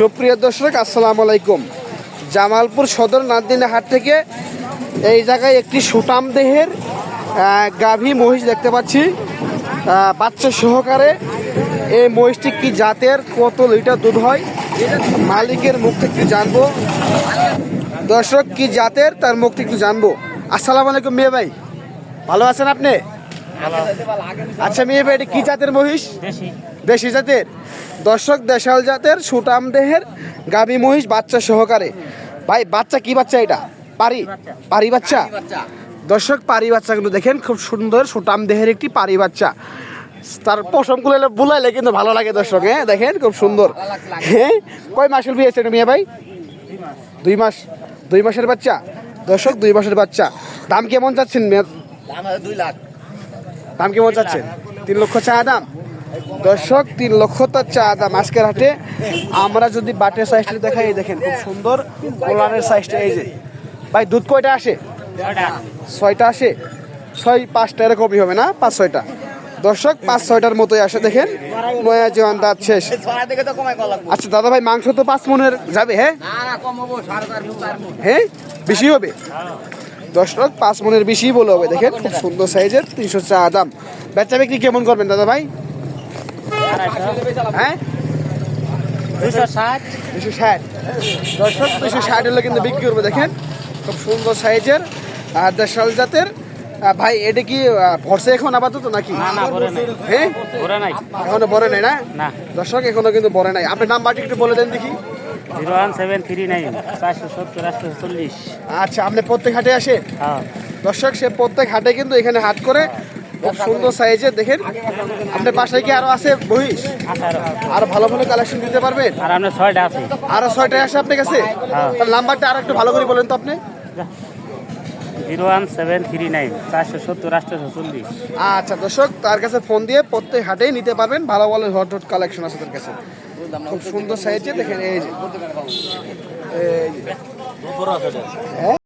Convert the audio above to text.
সুপ্রিয় দর্শক, আসসালামু আলাইকুম। জামালপুর সদর নান্দিনা হাট থেকে এই জায়গায় একটি সুটাম দেহের গাভী মহিষ দেখতে পাচ্ছি, বাচ্চা সহকারে। এই মহিষটি কি জাতের, কত লিটার দুধ হয়, মালিকের মুখ থেকে একটু জানবো। দর্শক, কি জাতের তার মুখ থেকে একটু জানবো। আসসালামু আলাইকুম মিয়া ভাই, ভালো আছেন আপনি? আচ্ছা মিয়া ভাই, এটা কি জাতের মহিষ? দেশি জাতের। দর্শক, দেশাল জাতের সুটাম দেহের গাভী মহিষ বাচ্চা সহকারে। ভাই, বাচ্চা কি বাচ্চা এটা? পারি বাচ্চা। দর্শক, পারি বাচ্চা কিন্তু দেখেন, খুব সুন্দর সুটাম দেহের একটি পারি বাচ্চা। তার পশমগুলো বুলাইলে কিন্তু ভালো লাগে দর্শক। হ্যাঁ দেখেন, খুব সুন্দর। হ্যাঁ, কয় মাসের বিয়ে আছে মিয়া ভাই? 2 মাস। 2 মাসের বাচ্চা। দর্শক, 2 মাসের বাচ্চা। দাম কেমন চাচ্ছেন? 2 লাখ। দাম কেমন চাচ্ছেন? 3 লক্ষ চা দাম। দর্শক, 3 লক্ষ তার চা দাম আজকের হাটে। আমরা যদি বাটের সাইজটা দেখাই, এই দেখেন খুব সুন্দর কোলারের সাইজটা। এই যে ভাই, দুধ কয়টা আসে? 6টা আসে। 6-5টা এরকমই হবে না? 5-6টা। দর্শক, 5-6টার মতোই আসে। দেখেন নয়া জোয়ান, দাঁত শেষ। আচ্ছা দাদা ভাই, মাংস তো 5 মনের যাবে? হ্যাঁ হ্যাঁ, বেশি হবে। দর্শক, 5 মনের বেশি বলে হবে। দেখেন খুব সুন্দর সাইজের, 300 চা দাম। বেচা বিক্রি কেমন করবেন দাদা ভাই? হ্যাঁ, 260। দর্শক, 260 হলে কিন্তু বিক্রি করবে। দেখেন খুব সুন্দর সাইজের আর দেশাল জাতের। ভাই, এটা কি ভরসা এখন আপাতত নাকি? হ্যাঁ, এখনো বড় নাই না? দর্শক, এখনো কিন্তু বড় নাই। আপনার নাম্বারটি একটু বলে দেন দেখি। 01739 আচ্ছা, আপনি প্রত্যেক হাটে আসে? দর্শক, সে প্রত্যেক হাটে কিন্তু এখানে হাট করে। খুব সুন্দর সাইজের। দেখেন আপনার বাসায় কি আরো আছে মহিষ? আরো ভালো ভালো কালেকশন দিতে পারবেন? আর আমরা 6টা আছে। আরো 6টা আসে আপনার কাছে? তাহলে নাম্বারটা আর একটু ভালো করে বলেন তো আপনি। 01739 আচ্ছা দর্শক, তার কাছে ফোন দিয়ে প্রত্যেক হাটেই নিতে পারবেন। ভালো ভালো হট হট কালেকশন আছে তার কাছে। খুব সুন্দর সাইজে। দেখেন এই যে